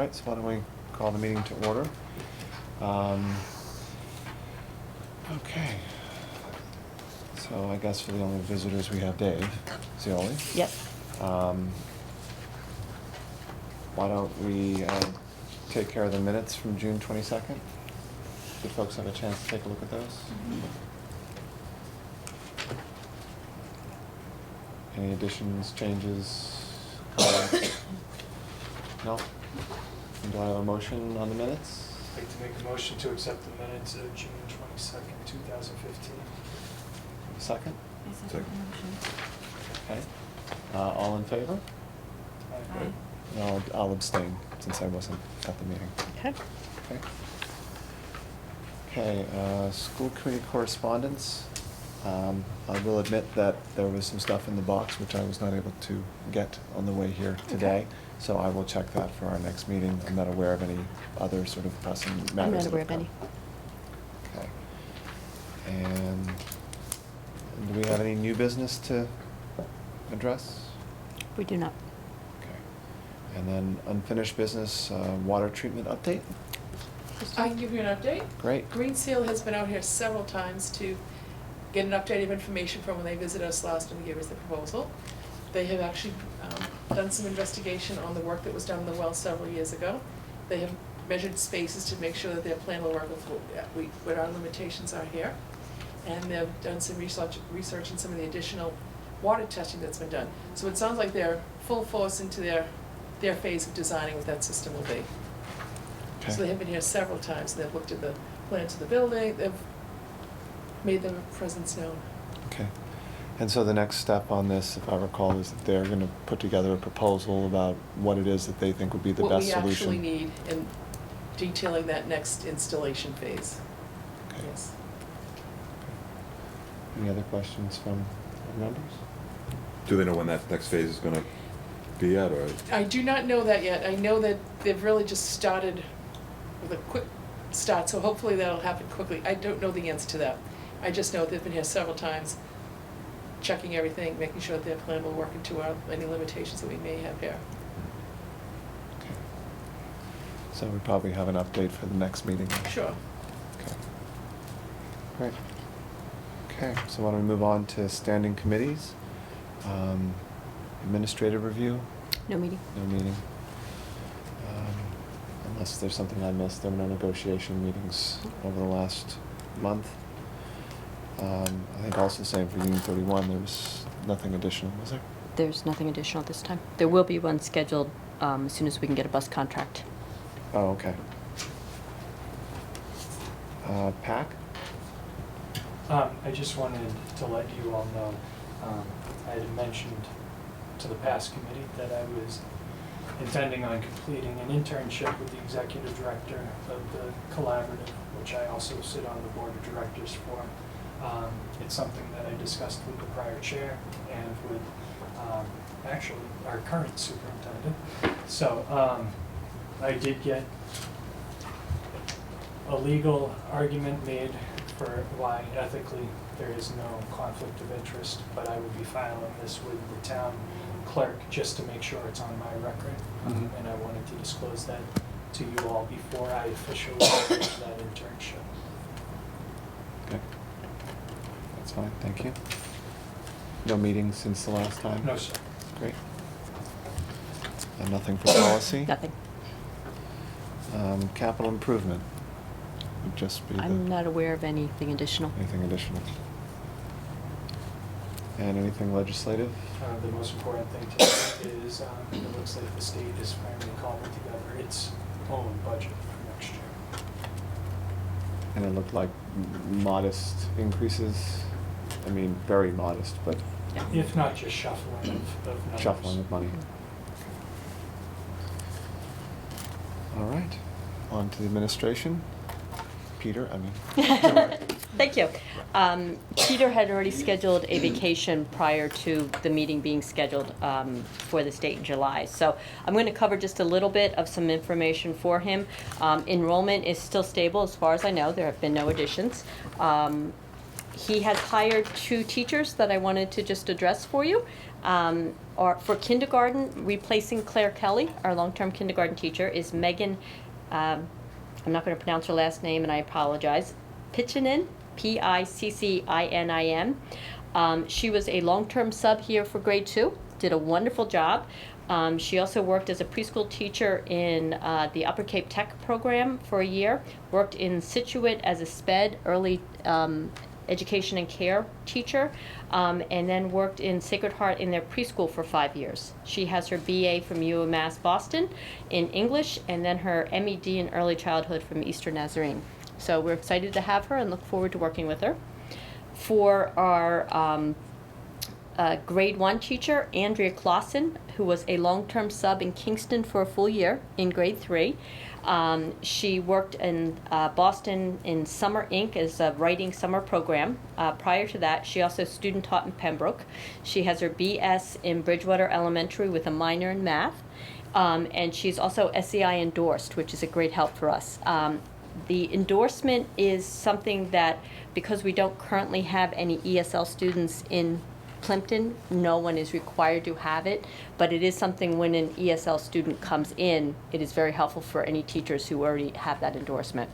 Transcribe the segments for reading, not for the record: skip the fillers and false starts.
right, so why don't we call the meeting to order? Okay. So I guess for the only visitors, we have Dave Zioli. Yep. Why don't we take care of the minutes from June 22nd? Did folks have a chance to take a look at those? Mm-hmm. Any additions, changes, comments? No? Do I have a motion on the minutes? I'd like to make a motion to accept the minutes of June 22nd, 2015. Second? Second. Okay. All in favor? Aye. No, I'll abstain since I wasn't at the meeting. Okay. Okay. Okay, school committee correspondence. I will admit that there was some stuff in the box which I was not able to get on the way here today. Okay. So I will check that for our next meeting. I'm not aware of any other sort of pressing matters. I'm not that aware have of any. come. Okay. And do we have any new business to address? We do not. Okay. And then unfinished business, water treatment update? I can give you an update. Great. Green Seal has been out here several times to get an update of information from when they visited us last and gave us the proposal. They have actually done some investigation on the work that was done in the well several years ago. They have measured spaces to make sure that their plan will work with what our limitations are here. And they've done some research in some of the additional water testing that's been done. So it sounds like they're full force into their phase of designing what that system will be. Okay. So they have been here several times, and they've looked at the plans of the building, they've made their presence known. Okay. And so the next step on this, if I recall, is that they're gonna put together a proposal about what it is that they think would be the best solution. What we actually need in detailing that next installation phase. Okay. Yes. Any other questions from our members? Do they know when that next phase is gonna be at, or? I do not know that yet. I know that they've really just started with a quick start, so hopefully that'll happen quickly. I don't know the answer to that. I just know they've been here several times, checking everything, making sure that their plan will work into any limitations that we may have here. Okay. So we probably have an update for the next meeting. Sure. Okay. Great. Okay, so why don't we move on to standing committees? Administrative review? No meeting. No meeting. Unless there's something I missed, there were no negotiation meetings over the last month. I think also the same for Union 31, there was nothing additional, was there? There's nothing additional this time. There will be one scheduled as soon as we can get a bus contract. Oh, okay. PAC? I just wanted to let you all know, I had mentioned to the past committee that I was intending on completing an internship with the executive director of the collaborative, which I also sit on the board of directors for. It's something that I discussed with the prior chair and with actually our current superintendent. So I did get a legal argument made for why ethically there is no conflict of interest, but I would be filing this with the town clerk just to make sure it's on my record. Mhm. And I wanted to disclose that to you all before I officially start that internship. Okay. That's fine, thank you. No meetings since the last time? No, sir. Great. And nothing for policy? Nothing. Capital improvement would just be the... I'm not aware of anything additional. Anything additional? And anything legislative? The most important thing to note is it looks like the state is finally calling together its own budget for next year. And it looked like modest increases, I mean, very modest, but If not just shuffling of numbers. shuffling of money. All right, on to the administration. Peter, I mean. Thank you. Peter had already scheduled a vacation prior to the meeting being scheduled for this date in July. So I'm going to cover just a little bit of some information for him. Enrollment is still stable as far as I know. There have been no additions. He has hired 2 teachers that I wanted to just address for you. For kindergarten, replacing Claire Kelly, our long-term kindergarten teacher, is Megan, I'm not going to pronounce her last name and I apologize, Piccinin, Piccinin. She was a long-term sub here for grade 2, did a wonderful job. She also worked as a preschool teacher in the Upper Cape Tech program for a year, worked in Situate as a SPED, early education and care teacher, and then worked in Sacred Heart in their preschool for 5 years. She has her BA from UMass Boston in English, and then her MED in early childhood from Eastern Nazarene. So we're excited to have her and look forward to working with her. For our grade 1 teacher, Andrea Clausen, who was a long-term sub in Kingston for a full year in grade 3. She worked in Boston in Summer Inc. as a writing summer program. Prior to that, she also student taught in Pembroke. She has her BS in Bridgewater Elementary with a minor in math. And she's also SEI endorsed, which is a great help for us. The endorsement is something that, because we don't currently have any ESL students in Plimpton, no one is required to have it, but it is something when an ESL student comes in, it is very helpful for any teachers who already have that endorsement.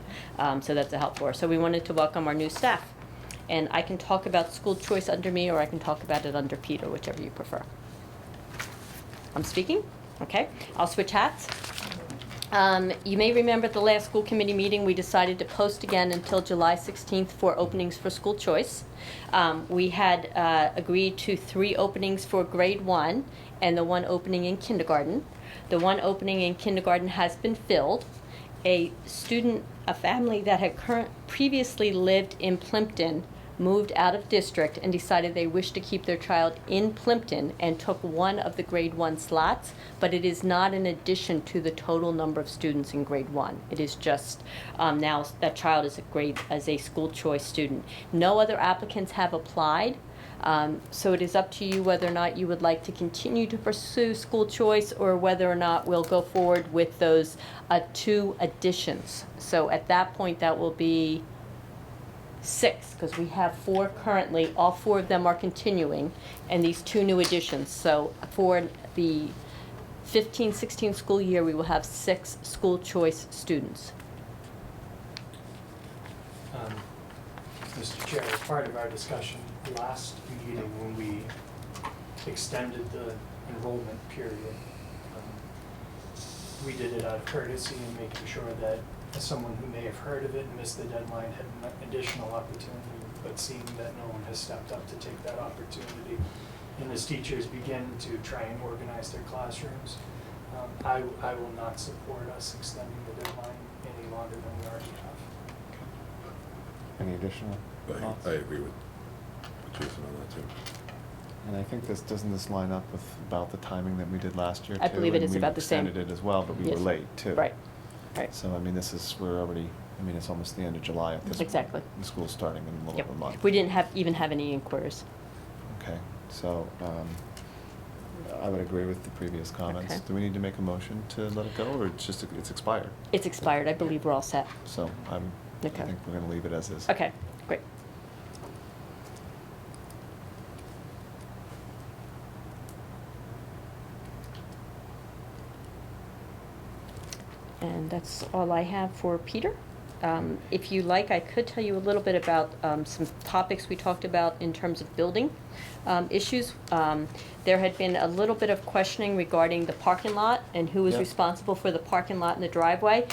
So that's a help for us. So we wanted to welcome our new staff. And I can talk about school choice under me, or I can talk about it under Peter, whichever you prefer. I'm speaking? Okay. I'll switch hats. You may remember at the last school committee meeting, we decided to post again until July 16th for openings for school choice. We had agreed to 3 openings for grade 1 and the 1 opening in kindergarten. The 1 opening in kindergarten has been filled. A family that had previously lived in Plimpton moved out of district and decided they wished to keep their child in Plimpton and took 1 of the grade 1 slots, but it is not in addition to the total number of students in grade 1. It is just now that child is a school choice student. No other applicants have applied, so it is up to you whether or not you would like to continue to pursue school choice or whether or not we'll go forward with those 2 additions. So at that point, that will be 6, because we have 4 currently. All 4 of them are continuing, and these 2 new additions. So for the 15-16 school year, we will have 6 school choice students. Mr. Chair, as part of our discussion last meeting when we extended the enrollment period, we did it out of courtesy and making sure that as someone who may have heard of it and missed the deadline had an additional opportunity, but seeing that no one has stepped up to take that opportunity, and as teachers begin to try and organize their classrooms, I will not support us extending the deadline any longer than we already have. Any additional thoughts? I agree with Jason on that too. And I think doesn't this line up with about the timing that we did last year too? I believe it is about the same. And we extended it as well, but we were Yes. late too. Right. Right. So, I mean, it's almost the end of July at this point. Exactly. The school's starting in a little Yep. over a month. We didn't even have any inquiries. Okay, so, I would agree with the previous comments. Okay. Do we need to make a motion to let it go, or it's expired? It's expired. I believe we're all set. So, I Okay. think we're gonna leave it as is. Okay, great. And that's all I have for Peter. If you like, I could tell you a little bit about some topics we talked about in terms of building issues. There had been a little bit of questioning regarding the parking lot and who is Yep. responsible for the parking lot and the driveway.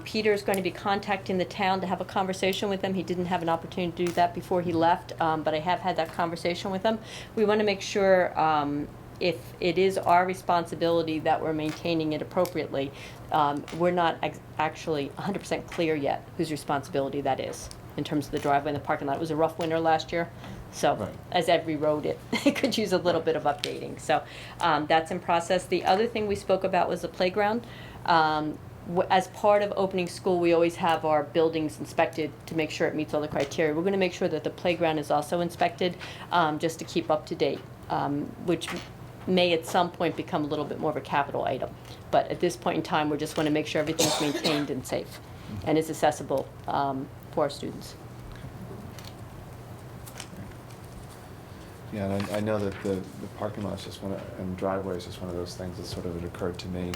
Peter's going to be contacting the town to have a conversation with them. He didn't have an opportunity to do that before he left, but I have had that conversation with him. We want to make sure if it is our responsibility that we're maintaining it appropriately. We're not actually 100% clear yet whose responsibility that is in terms of the driveway and the parking lot. It was a rough winter last year, so Right. as every road, it could use a little bit of updating. So that's in process. The other thing we spoke about was the playground. As part of opening school, we always have our buildings inspected to make sure it meets all the criteria. We're going to make sure that the playground is also inspected, just to keep up to date, which may at some point become a little bit more of a capital item. But at this point in time, we just want to make sure everything's maintained and safe and is accessible for our students. Yeah, and I know that the parking lot's just and driveway is just one of those things that sort of had occurred to me,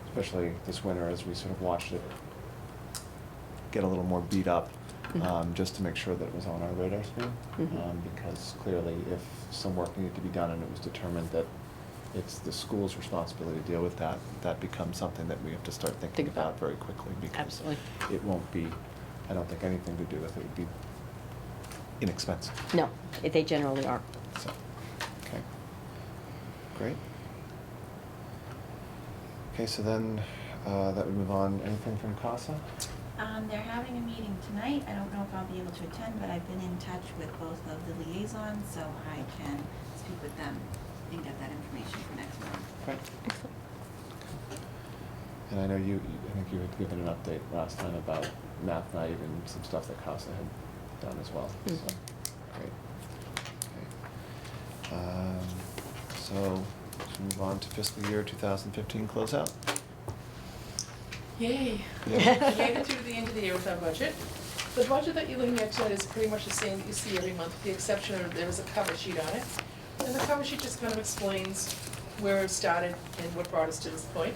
especially this winter as we sort of watched it get a little more beat up, just to make sure that it was on our radar screen. Because clearly if some work needed to be done and it was determined that it's the school's responsibility to deal with that, that becomes something that we have to start thinking Think about. about very quickly, because Absolutely. it won't be, I don't think anything to do with it would be inexpensive. No, they generally aren't. So, okay, great. Okay, so then, that would move on, anything from CASA? They're having a meeting tonight. I don't know if I'll be able to attend, but I've been in touch with both of the liaisons, so I can speak with them and get that information for next month. Right. Excellent. And I know I think you had given an update last time about math night and some stuff that CASA had done as well, so, great. Okay. So, let's move on to fiscal year 2015 closeout. Yay. Yeah. We made it through the end of the year with our budget. The budget that you're looking at tonight is pretty much the same that you see every month, with the exception of there is a cover sheet on it. And the cover sheet just kind of explains where it started and what brought us to this point.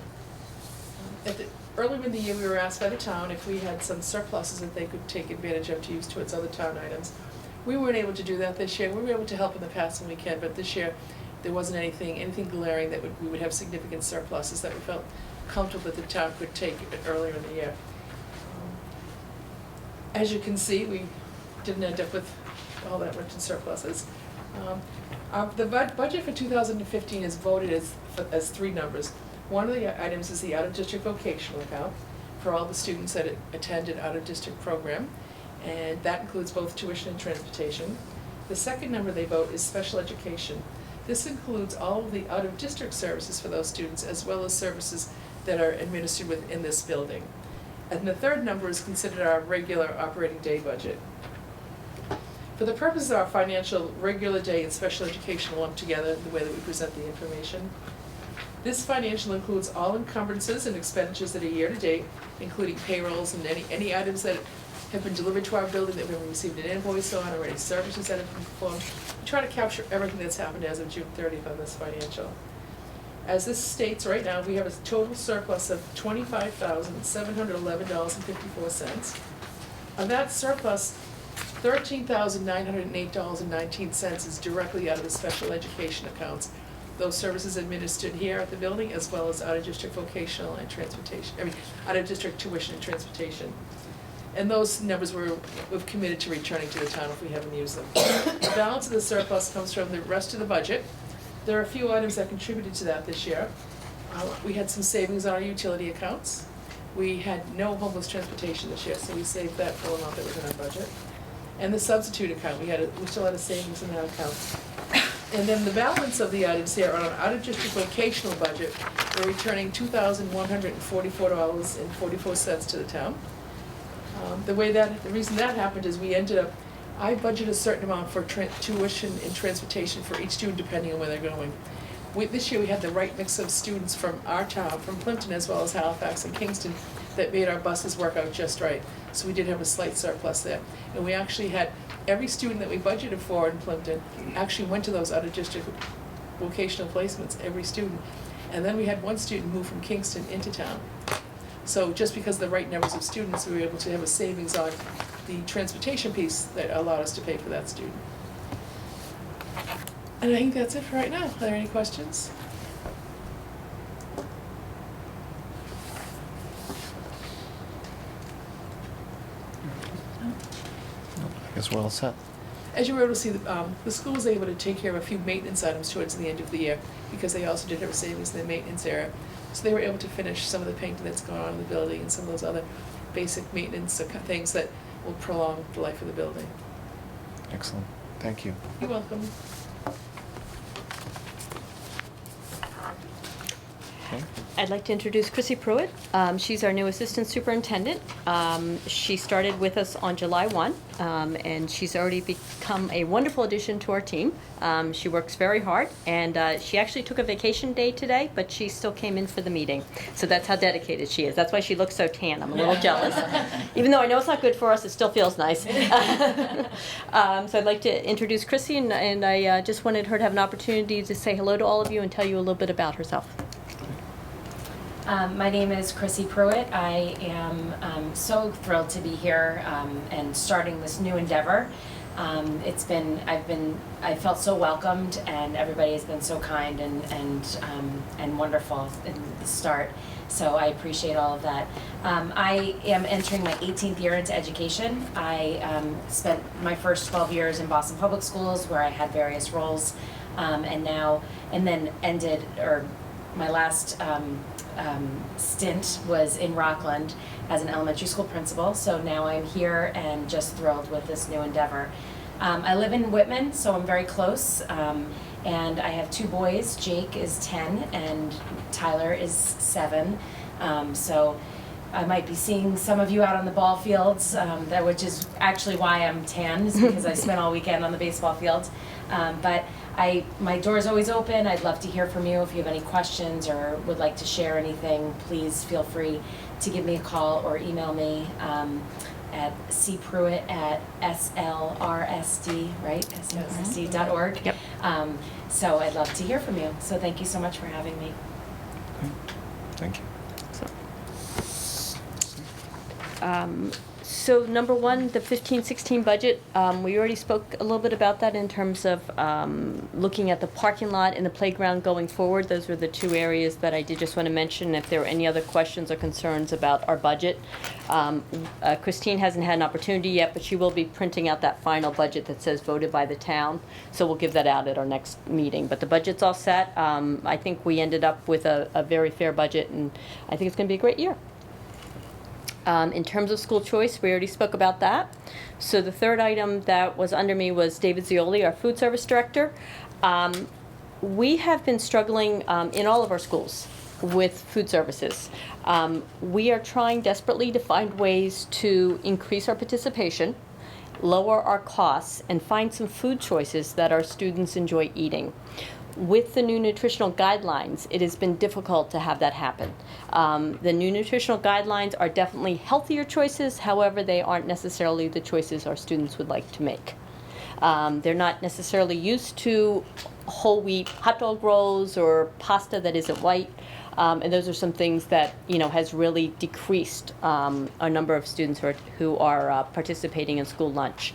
Earlier in the year, we were asked by the town if we had some surpluses that they could take advantage of to use towards other town items. We weren't able to do that this year. We were able to help in the past when we can, but this year, there wasn't anything glaring that we would have significant surpluses that we felt comfortable that the town could take earlier in the year. As you can see, we didn't end up with all that much in surpluses. The budget for 2015 is voted as three numbers. One of the items is the out-of-district vocational account for all the students that attend an out-of-district program, and that includes both tuition and transportation. The second number they vote is special education. This includes all of the out-of-district services for those students, as well as services that are administered within this building. And the third number is considered our regular operating day budget. For the purposes of our financial regular day and special education lumped together, the way that we present the information, this financial includes all encumbrances and expenditures that are year to date, including payrolls and any items that have been delivered to our building that we haven't received an invoice on, or any services that have been performed. We try to capture everything that's happened as of June 30th on this financial. As this states right now, we have a total surplus of $25,711.54. Of that surplus, $13,908.19 is directly out of the special education accounts. Those services administered here at the building, as well as out-of-district vocational and transportation, out-of-district tuition and transportation. And those numbers we've committed to returning to the town if we haven't used them. The balance of the surplus comes from the rest of the budget. There are a few items that contributed to that this year. We had some savings on our utility accounts. We had no homeless transportation this year, so we saved that full amount that was in our budget. And the substitute account, we still had a savings in that account. And then the balance of the items here on our out-of-district vocational budget, we're returning $2,144.44 to the town. The reason that happened is I budgeted a certain amount for tuition and transportation for each student depending on where they're going. This year we had the right mix of students from our town, from Plimpton as well as Halifax and Kingston, that made our buses work out just right. So we did have a slight surplus there. And we actually had every student that we budgeted for in Plimpton actually went to those out-of-district vocational placements, every student. And then we had one student move from Kingston into town. So just because of the right numbers of students, we were able to have a savings on the transportation piece that allowed us to pay for that student. And I think that's it for right now. Are there any questions? I guess we're all set. As you were able to see, the school was able to take care of a few maintenance items towards the end of the year, because they also did have a savings in the maintenance area. So they were able to finish some of the painting that's going on in the building and some of those other basic maintenance things that will prolong the life of the building. Excellent, thank you. You're welcome. Okay. I'd like to introduce Chrissy Pruitt. She's our new assistant superintendent. She started with us on July 1, and she's already become a wonderful addition to our team. She works very hard, and she actually took a vacation day today, but she still came in for the meeting. So that's how dedicated she is. That's why she looks so tan. I'm a little jealous. Even though I know it's not good for us, it still feels nice. So I'd like to introduce Chrissy, and I just wanted her to have an opportunity to say hello to all of you and tell you a little bit about herself. My name is Chrissy Pruitt. I am so thrilled to be here and starting this new endeavor. I felt so welcomed, and everybody has been so kind and wonderful in the start. So I appreciate all of that. I am entering my 18th year into education. I spent my first 12 years in Boston Public Schools, where I had various roles, and then my last stint was in Rockland as an elementary school principal. So now I'm here and just thrilled with this new endeavor. I live in Whitman, so I'm very close. And I have 2 boys. Jake is 10 and Tyler is 7. So I might be seeing some of you out on the ball fields, which is actually why I'm tan, is because I spent all weekend on the baseball field. But my door is always open. I'd love to hear from you. If you have any questions or would like to share anything, please feel free to give me a call or email me at cpruitt@slrsd, right? slrsd.org. Yep. So I'd love to hear from you. So thank you so much for having me. Thank you. So number one, the 15-16 budget, we already spoke a little bit about that in terms of looking at the parking lot and the playground going forward. Those were the 2 areas that I did just want to mention. If there were any other questions or concerns about our budget, Christine hasn't had an opportunity yet, but she will be printing out that final budget that says voted by the town. So we'll give that out at our next meeting. But the budget's all set. I think we ended up with a very fair budget, and I think it's going to be a great year. In terms of school choice, we already spoke about that. So the third item that was under me was David Zioli, our food service director. We have been struggling in all of our schools with food services. We are trying desperately to find ways to increase our participation, lower our costs, and find some food choices that our students enjoy eating. With the new nutritional guidelines, it has been difficult to have that happen. The new nutritional guidelines are definitely healthier choices, however, they aren't necessarily the choices our students would like to make. They're not necessarily used to whole wheat hot dog rolls or pasta that isn't white, and those are some things that has really decreased a number of students who are participating in school lunch.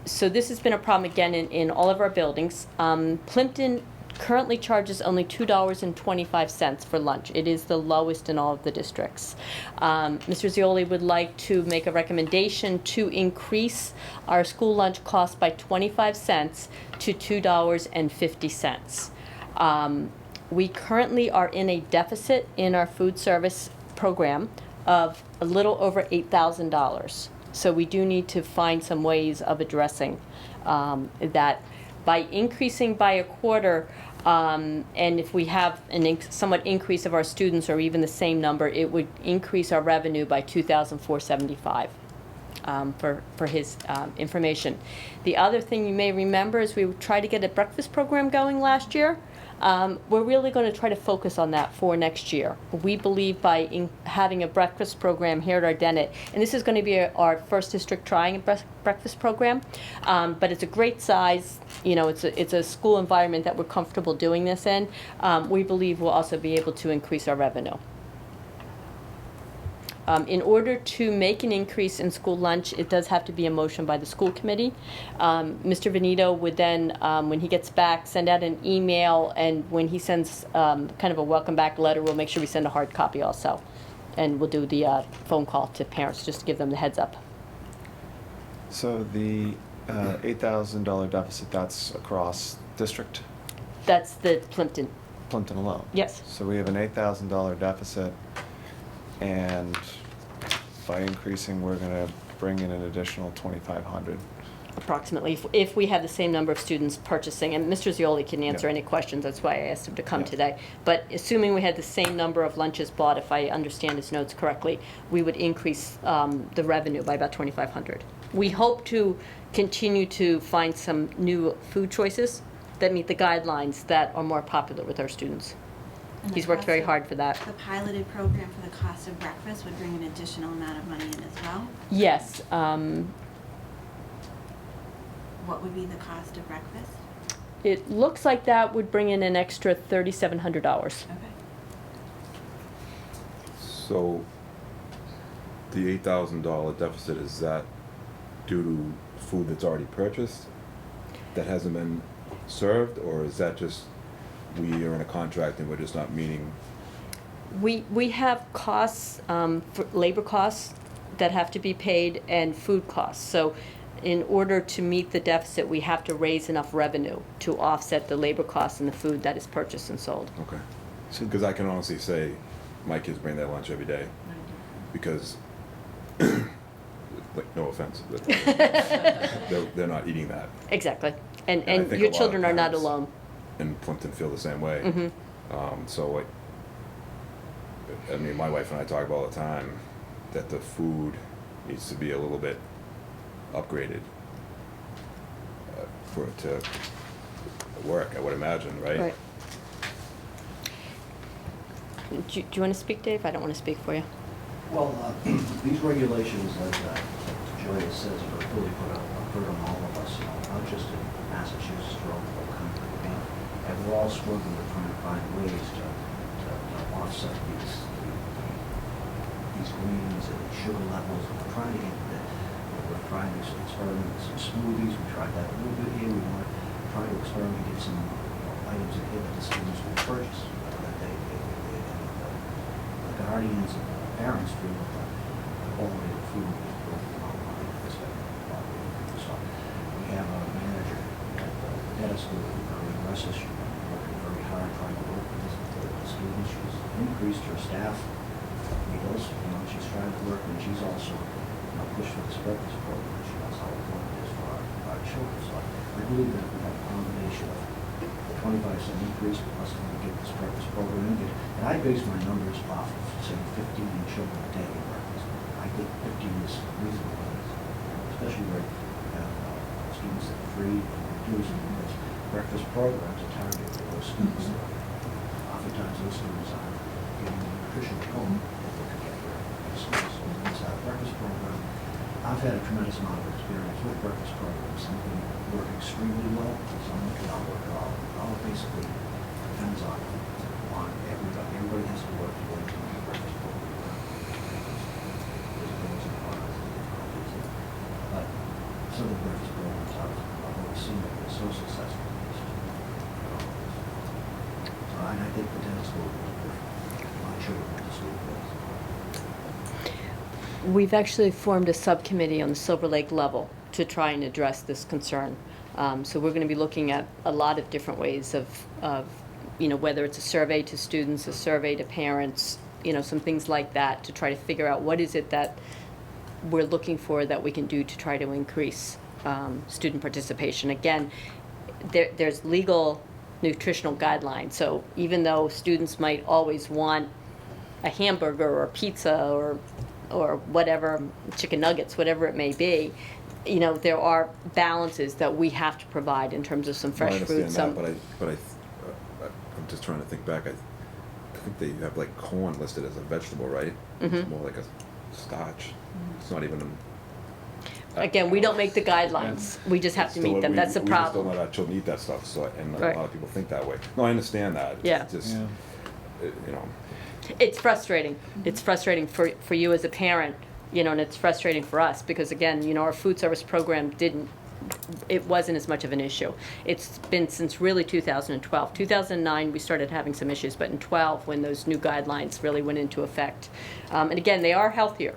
So this has been a problem again in all of our buildings. Plimpton currently charges only $2.25 for lunch. It is the lowest in all of the districts. Mr. Zioli would like to make a recommendation to increase our school lunch cost by 25 cents to $2.50. We currently are in a deficit in our food service program of a little over $8,000. So we do need to find some ways of addressing that by increasing by a quarter, and if we have an somewhat increase of our students or even the same number, it would increase our revenue by $2,475 for his information. The other thing you may remember is we tried to get a breakfast program going last year. We're really going to try to focus on that for next year. We believe by having a breakfast program here at our Dennett, and this is going to be our first district trying a breakfast program, but it's a great size. It's a school environment that we're comfortable doing this in. We believe we'll also be able to increase our revenue. In order to make an increase in school lunch, it does have to be a motion by the school committee. Mr. Veneto would then, when he gets back, send out an email, and when he sends kind of a welcome back letter, we'll make sure we send a hard copy also. And we'll do the phone call to parents just to give them the heads up. So the $8,000 deficit, that's across district? That's the Plimpton. Plimpton alone? Yes. So we have an $8,000 deficit, and by increasing, we're going to bring in an additional $2,500. approximately, if we have the same number of students purchasing, and Mr. Zioli can answer Yeah. any questions, that's why I asked him to come Yeah. today. But assuming we had the same number of lunches bought, if I understand his notes correctly, we would increase the revenue by about 2,500. We hope to continue to find some new food choices that meet the guidelines that are more popular with our students. And the He's worked very cost of- hard for that. The piloted program for the cost of breakfast would bring an additional amount of money in as well. Yes, What would be the cost of breakfast? it looks like that would bring in an extra $3,700. Okay. So, the $8,000 deficit, is that due to food that's already purchased that hasn't been served, or is that just we are in a contract and we're just not meeting? We have costs, for labor costs that have to be paid and food costs. So in order to meet the deficit, we have to raise enough revenue to offset the labor costs and the food that is purchased and sold. Okay. Because I can honestly say, my kids bring their lunch every day, because, like, no offense, but they're not eating that. Exactly. And I And think your a lot of children are not parents alone. in Plimpton feel the same way. Mhm. So, I mean, my wife and I talk about all the time that the food needs to be a little bit upgraded for it to work, I would imagine, right? Right. Do you want to speak, Dave? I don't want to speak for you. Well, these regulations, like Joya says, are really put a burden on all of us, not just in Massachusetts, throughout the whole country. And we're all struggling with trying to find ways to offset these greens and sugar levels. And we're trying to get that. We're trying to experiment with some smoothies. We tried that a little bit here. We want to try to experiment and get some items in here that the students will purchase. The guardians and the parents feel that the quality of food is broken online at this point. So we have a manager at the Dennett school who's very aggressive. She's working very hard trying to work with the students. She's increased her staff meals. She's trying to work, and she's also pushed for this breakfast program. She knows how important it is for our children. So I believe that we have a combination of the 25-cent increase plus when we get this breakfast program in. And I base my numbers off of, say, 15 children a day at breakfast. I think 15 is reasonable, especially where we have students that are free and reduced, because breakfast programs are targeted for those students. Oftentimes those students aren't getting the nutrition at home that they could get here at school. So it's our breakfast program. I've had a tremendous amount of experience with breakfast programs. Some of them work extremely well, some of them cannot work at all. It all basically depends on everybody. Everybody has to work together to make a breakfast program. There's pros and cons and difficulties. But some of the breakfast programs I've always seen that are so successful. And I think the Dennett school will be my children went to school for. We've actually formed a subcommittee on the Silver Lake level to try and address this concern. So we're going to be looking at a lot of different ways of whether it's a survey to students, a survey to parents, some things like that, to try to figure out what is it that we're looking for that we can do to try to increase student participation. Again, there's legal nutritional guidelines. So even though students might always want a hamburger or pizza or whatever, chicken nuggets, whatever it may be, there are balances that we have to provide in terms of some fresh fruit. I understand that, but I'm just trying to think back. I think they have like corn listed as a vegetable, right? Mhm. It's more like a starch. It's not even. Again, we don't make the guidelines. We just have to meet them. That's the We just don't problem. let our children eat that stuff. So, and Right. a lot of people think that way. No, I understand that. Yeah. It's just, It's frustrating. It's frustrating for you as a parent, and it's frustrating for us because, again, our food service program it wasn't as much of an issue. It's been since really 2012. 2009, we started having some issues, but in 12, when those new guidelines really went into effect. And again, they are healthier.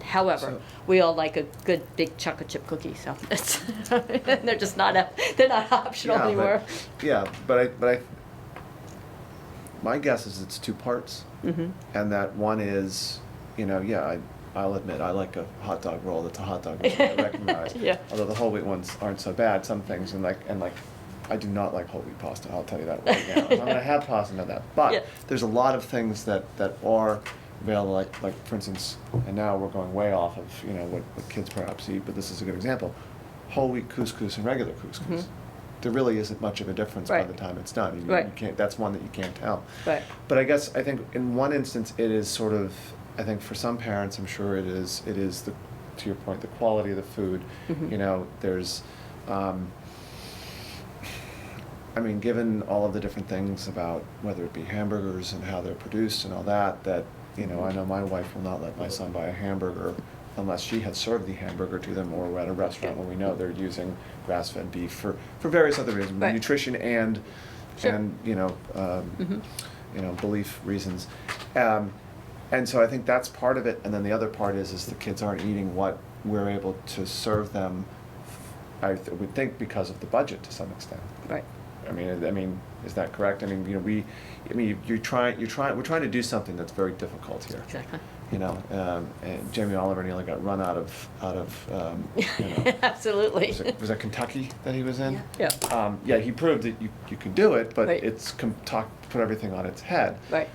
However, So- we all like a good big chocolate chip cookie, so they're just not optional Yeah, anymore. but my guess is it's two parts. Mhm. And that one is, I'll admit, I like a hot dog roll that's a hot dog roll, I recognize. Yeah. Although the whole wheat ones aren't so bad, some things, and I do not like whole wheat pasta, I'll tell you that right now. I'm gonna have pasta, know that. Yeah. But there's a lot of things that are available, like for instance, and now we're going way off of, what kids perhaps eat, but this is a good example. Whole wheat couscous and regular couscous. Mhm. There really isn't much of a difference by Right. the time it's done. You Right. can't, that's one that you can't tell. Right. But I think in one instance, it is sort of, I think for some parents, I'm sure it is the, to your point, the quality of the food. Mhm. There's, given all of the different things about whether it be hamburgers and how they're produced and all that, I know my wife will not let my son buy a hamburger unless she had served the hamburger to them, or at a restaurant where we know they're using grass-fed beef for various other reasons, Right. nutrition and, Sure. and belief reasons. And so I think that's part of it, and then the other part is the kids aren't eating what we're able to serve them, would think, because of the budget to some extent. Right. I mean, is that correct? We're trying to do something that's very difficult here. Exactly. And Jamie Oliver nearly got run out of Absolutely. was that Kentucky that he was in? Yeah. He proved that you could do it, but Right. it's put everything on its head. Right.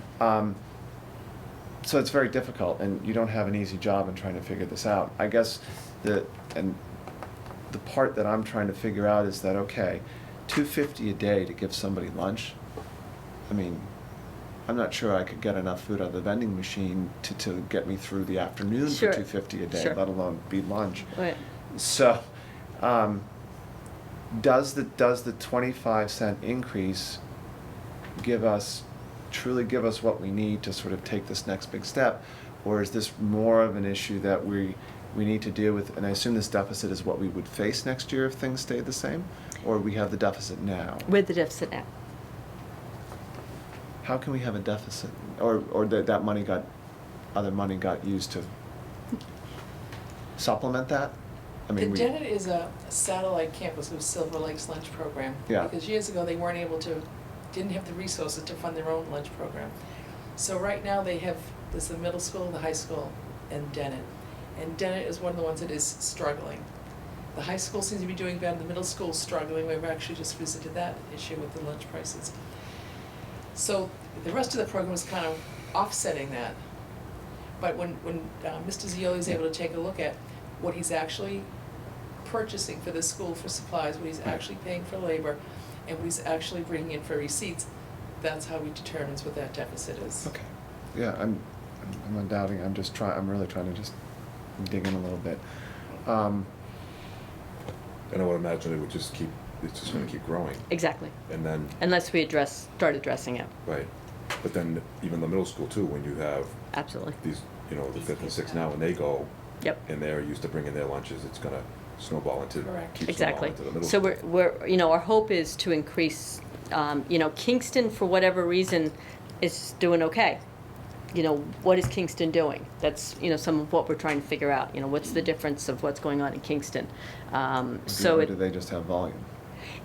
So it's very difficult, and you don't have an easy job in trying to figure this out. I guess the part that I'm trying to figure out is that, okay, $2.50 a day to give somebody lunch. I'm not sure I could get enough food out of the vending machine to get me through the afternoon Sure. for $2.50 a day, Sure. let alone be lunch. Right. So, does the 25-cent increase truly give us what we need to sort of take this next big step, or is this more of an issue that we need to deal with? And I assume this deficit is what we would face next year if things stayed the same, or we have the deficit now? With the deficit now. How can we have a deficit, or that other money got used to supplement that? The Dennett is a satellite campus of Silver Lake's lunch program. Yeah. Because years ago, they didn't have the resources to fund their own lunch program. So right now, there's the middle school, the high school, and Dennett. And Dennett is one of the ones that is struggling. The high school seems to be doing better, the middle school's struggling. We've actually just visited that issue with the lunch prices. So the rest of the program is kind of offsetting that. But when Mr. Zioli is able to take a look at what he's actually purchasing for the school for supplies, what he's actually paying for labor, and what he's actually bringing in for receipts, that's how he determines what that deficit is. Okay. Yeah, I'm not doubting. I'm really trying to just dig in a little bit. And I would imagine it's just gonna keep growing. Exactly. And then, Unless we start addressing it. right, but then even the middle school too, when you have Absolutely. these, the fifth and sixth now, when they go, Yep. and they're used to bringing their lunches, it's gonna snowball into, Correct. keep Exactly. snowballing into the middle So school. we're our hope is to increase, Kingston, for whatever reason, is doing okay. What is Kingston doing? That's, some of what we're trying to figure out. What's the difference of what's going on in Kingston? So Or do they just have volume?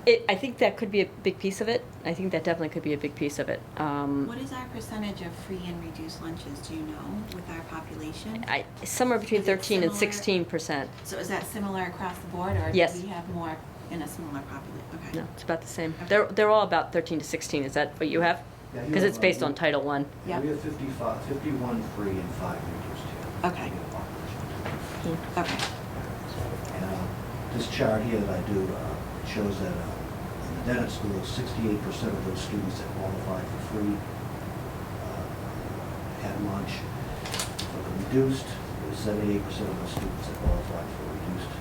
I think that could be a big piece of it. I think that definitely could be a big piece of it. What is our percentage of free and reduced lunches, do you know, with our population? Somewhere between Is it 13 and similar? 16%. So is that similar across the board, or Yes. do we have more in a smaller population? Okay. No, it's about the same. Okay. They're all about 13 to 16. Is that what you have? Yeah, you Because have, it's based on we- Title I. Yeah. We have 51 free and 5 reduced here. Okay. We have population. Okay. And this chart here that I do shows that in the Dennett school, 68% of those students that qualified for free had lunch. For the reduced, it was 78% of those students that qualified for reduced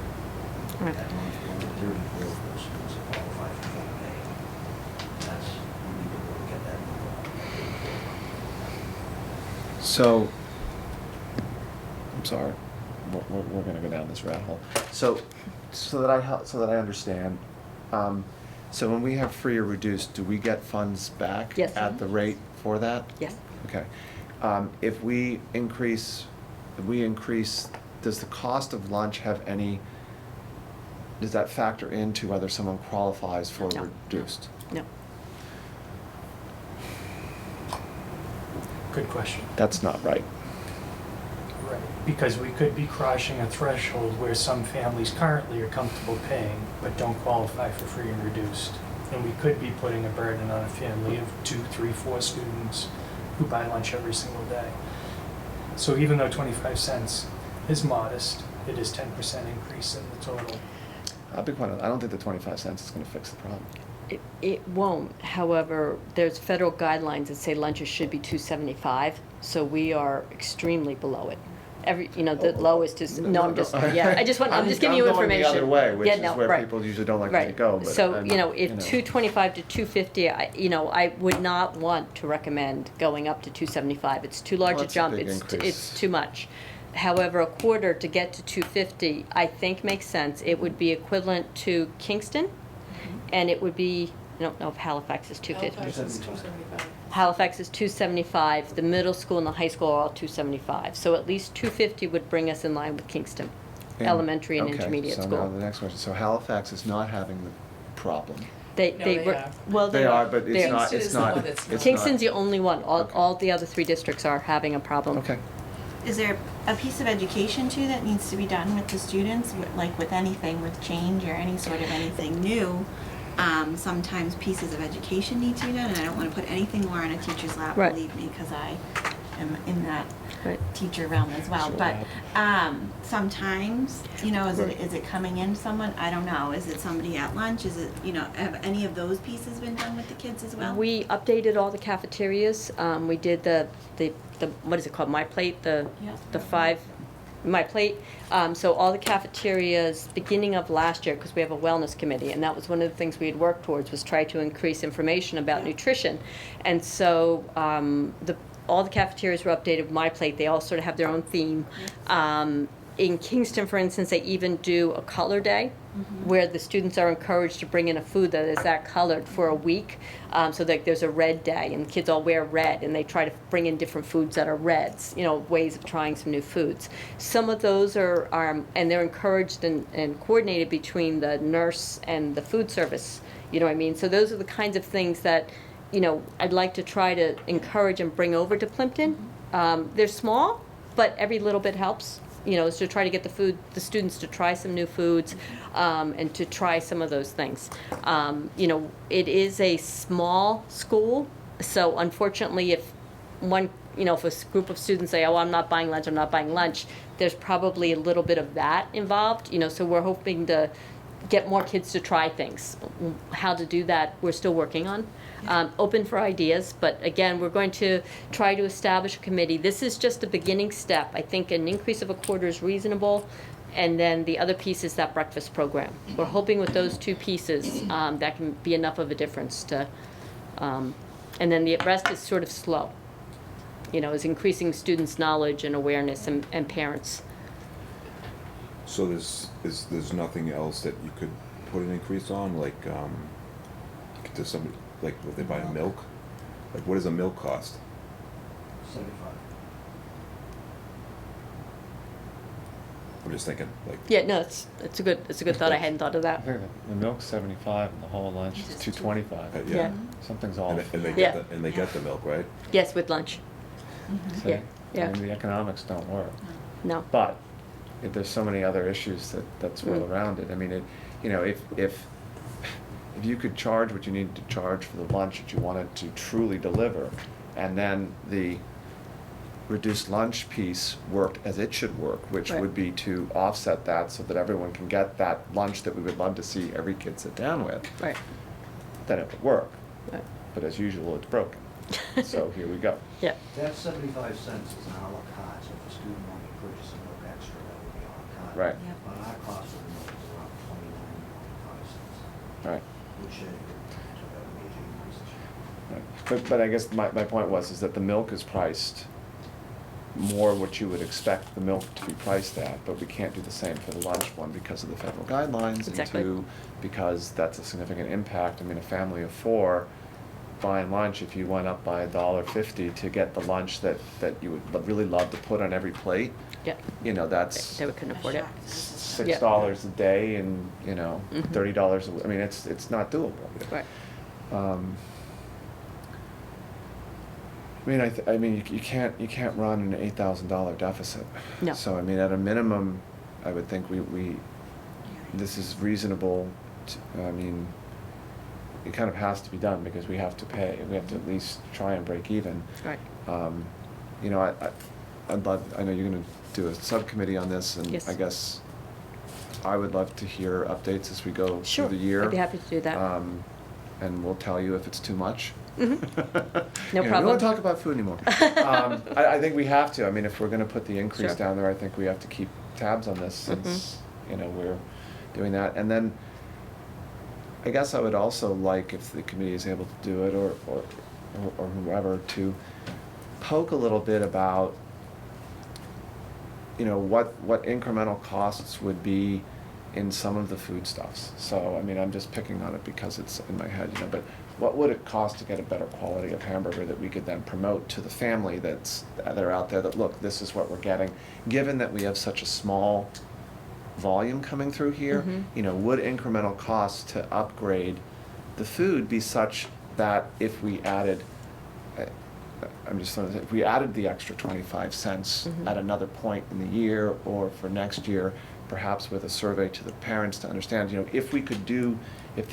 Right. had lunch. Only 34 of those students that qualified for full day. That's, we need to really get that number up. So, I'm sorry, we're gonna go down this rat hole. So that I understand, so when we have free or reduced, do we get funds back? Yes. At the rate for that? Yes. Okay. If we increase, does the cost of lunch does that factor into whether someone qualifies for No. reduced? No. Good question. That's not right. Right, because we could be crossing a threshold where some families currently are comfortable paying but don't qualify for free and reduced. And we could be putting a burden on a family of 2, 3, 4 students who buy lunch every single day. So even though 25 cents is modest, it is 10% increase in the total. I'll be quite honest, I don't think the 25 cents is gonna fix the problem. It won't. However, there's federal guidelines that say lunches should be $2.75, so we are extremely below it. The lowest is, no, I'm just, yeah, I'm just giving you information. I'm going the other way, which Yeah, is no, where right. people usually don't like me to Right. go, but. So, I'm- if 225 to 250, I would not want to recommend going up to 275. It's too large Well, a that's a jump. big It's increase. too much. However, a quarter to get to 250, I think makes sense. It would be equivalent to Kingston, and it would be, I don't know if Halifax is 250. Halifax is 275. Halifax is 275, the middle school and the high school are all 275. So at least 250 would bring us in line with Kingston, elementary and intermediate Okay, so school. now the next question, so Halifax is not having the problem. No, they were- are. Well, They are, but they're- it's not, Kingston it's is the not. one that's it's not. Kingston's the only one. Okay. All the other 3 districts are having a problem. Okay, Is there a piece of education too that needs to be done with the students, like with anything, with change or any sort of anything new? Sometimes pieces of education need to be done, and I don't want to put anything more on a teacher's lap, Right. believe me, because I am in that Right. teacher realm as well. Sure, But yeah. sometimes, Right. is it coming in someone? I don't know. Is it somebody at lunch? Is it, have any of those pieces been done with the kids as well? We updated all the cafeterias. We did the what is it called? My Plate, Yeah. the 5, My Plate. So all the cafeterias, beginning of last year, because we have a wellness committee, and that was one of the things we had worked towards, was try to increase information about nutrition. And so all the cafeterias were updated with My Plate. They all sort of have their own theme. In Kingston, for instance, they even do a color day, where the students are encouraged to bring in a food that is that colored for a week. So that there's a red day, and the kids all wear red, and they try to bring in different foods that are reds, ways of trying some new foods. Some of those are and they're encouraged and coordinated between the nurse and the food service, you know what I mean? So those are the kinds of things that, I'd like to try to encourage and bring over to Plimpton. They're small, but every little bit helps. Is to try to get the students to try some new foods, and to try some of those things. It is a small school, so unfortunately, if if a group of students say, "Oh, I'm not buying lunch," there's probably a little bit of that involved. So we're hoping to get more kids to try things. How to do that, we're still working on. Open for ideas, but again, we're going to try to establish a committee. This is just a beginning step. I think an increase of a quarter is reasonable, and then the other piece is that breakfast program. We're hoping with those 2 pieces, that can be enough of a difference to, and then the rest is sort of slow. Is increasing students' knowledge and awareness and parents. So there's nothing else that you could put an increase on, like, does somebody, like, will they buy milk? Like, what does a milk cost? 75. I'm just thinking, like, Yeah, no, it's a good thought. I hadn't thought of I that. think the milk's 75 and the whole lunch is It's 225. yeah. Yeah. Something's off. And they Yeah. get the milk, right? Yes, with lunch. See? Yeah, yeah. And the economics don't work. No. But there's so many other issues that swirl Mm. around it. I mean, if you could charge what you needed to charge for the lunch that you wanted to truly deliver, and then the reduced lunch piece worked as it should work, which Right. would be to offset that so that everyone can get that lunch that we would love to see every kid sit down with, Right. then it would work. Right. But as usual, it's broken. So here we go. Yeah. That 75 cents is an à la carte, so if a student wanted to purchase a milk extra, that would be à la carte. Right. Yep. But our cost of the milk is around 29.5 cents, Right. which took a major increase this year. Right. But I guess my point was is that the milk is priced more what you would expect the milk to be priced at, but we can't do the same for the lunch one because of the federal guidelines. Exactly. And 2, because that's a significant impact. I mean, a family of 4 buying lunch, if you went up by $1.50 to get the lunch that you would really love to put on every plate, Yeah. that's They couldn't afford it. $6 a day and, Mhm. $30 I mean, it's not doable. Right. I mean, I mean, you can't run an $8,000 deficit. No. So, I mean, at a minimum, I would think this is reasonable, I mean, it kind of has to be done because we have to pay, we have to at least try and break even. Right. You know, I'd love, I know you're gonna do a subcommittee on this, and Yes. I guess I would love to hear updates as we go through Sure, the year. I'd be happy to do that. And we'll tell you if it's too much. Mhm. No We problem. don't talk about food anymore. I think we have to. I mean, if we're gonna put the increase Sure. down there, I think we have to keep tabs on this since, you know, we're doing that. And then, I guess I would also like, if the committee is able to do it, or whoever, to poke a little bit about, you know, what incremental costs would be in some of the foodstuffs. So, I mean, I'm just picking on it because it's in my head, you know, but what would it cost to get a better quality of hamburger that we could then promote to the family that are out there that, look, this is what we're getting? Given that we have such a small volume coming through here, Mhm. you know, would incremental costs to upgrade the food be such that if we added, I'm just trying to say, if we added the extra 25 cents Mhm. at another point in the year or for next year, perhaps with a survey to the parents to understand, you know, if we could do, if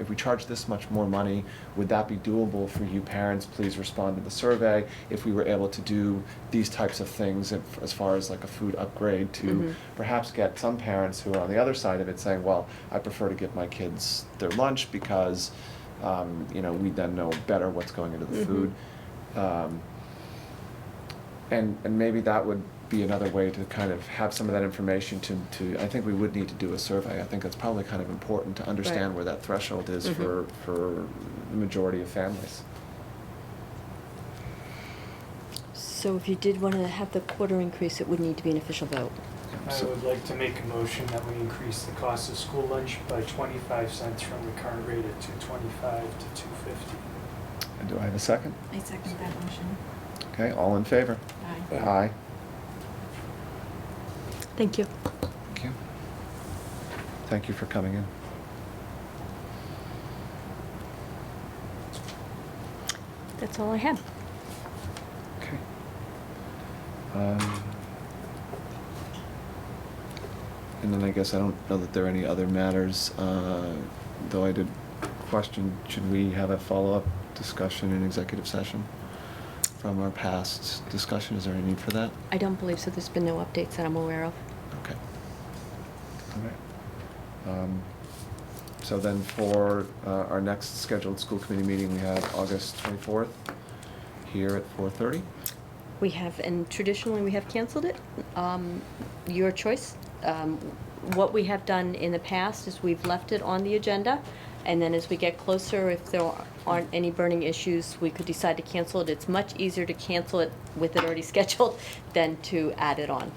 we charge this much more money, would that be doable for you parents? Please respond to the survey. If we were able to do these types of things as far as like a food upgrade to Mhm. perhaps get some parents who are on the other side of it saying, well, I prefer to give my kids their lunch because, you know, we then know better what's going into the Mhm. food. And maybe that would be another way to kind of have some of that information to I think we would need to do a survey. I think that's probably kind of important to understand Right. where that threshold is Mhm. for the majority of families. So if you did want to have the quarter increase, it would need to be an official vote. I So- would like to make a motion that we increase the cost of school lunch by 25 cents from the current rate at $2.25 to $2.50. And do I have a second? I second that motion. Okay, all in favor? Aye. Aye. Thank you. Thank you. Thank you for coming in. That's all I have. Okay. And then I guess I don't know that there are any other matters, though I did question, should we have a follow-up discussion in executive session from our past discussion? Is there any need for that? I don't believe so. There's been no updates that I'm aware of. Okay. All right. So then for our next scheduled school committee meeting, we have August 24th here at 4:30. We have, and traditionally we have canceled it. Your choice. What we have done in the past is we've left it on the agenda, and then as we get closer, if there aren't any burning issues, we could decide to cancel it. It's much easier to cancel it with it already scheduled than to add it on.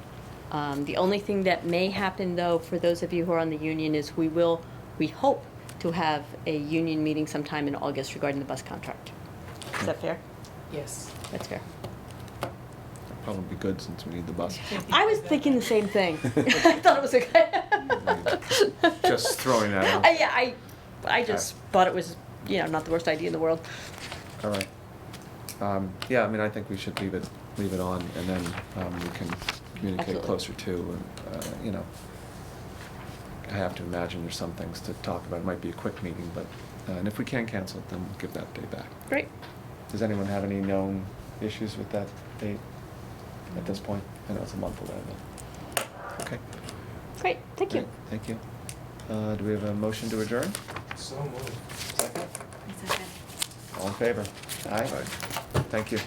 The only thing that may happen, though, for those of you who are on the union, is we hope to have a union meeting sometime in August regarding the bus contract. Is that fair? Yes. That's fair. That'd probably be good since we need the bus. I was thinking the same thing. I thought it was okay. Just throwing that out. Yeah, I just thought it was, you know, not the worst idea in the world. All right. Yeah, I mean, I think we should leave it on, and then we can communicate Absolutely. closer to, and, you know, I have to imagine there's some things to talk about. It might be a quick meeting, but, and if we can cancel it, then we'll give that day back. Great. Does anyone have any known issues with that date at this point? I know it's a month away, but, okay. Great, thank you. Great, thank you. Do we have a motion to adjourn? So moved. Second. I second. All in favor? Aye. Thank you.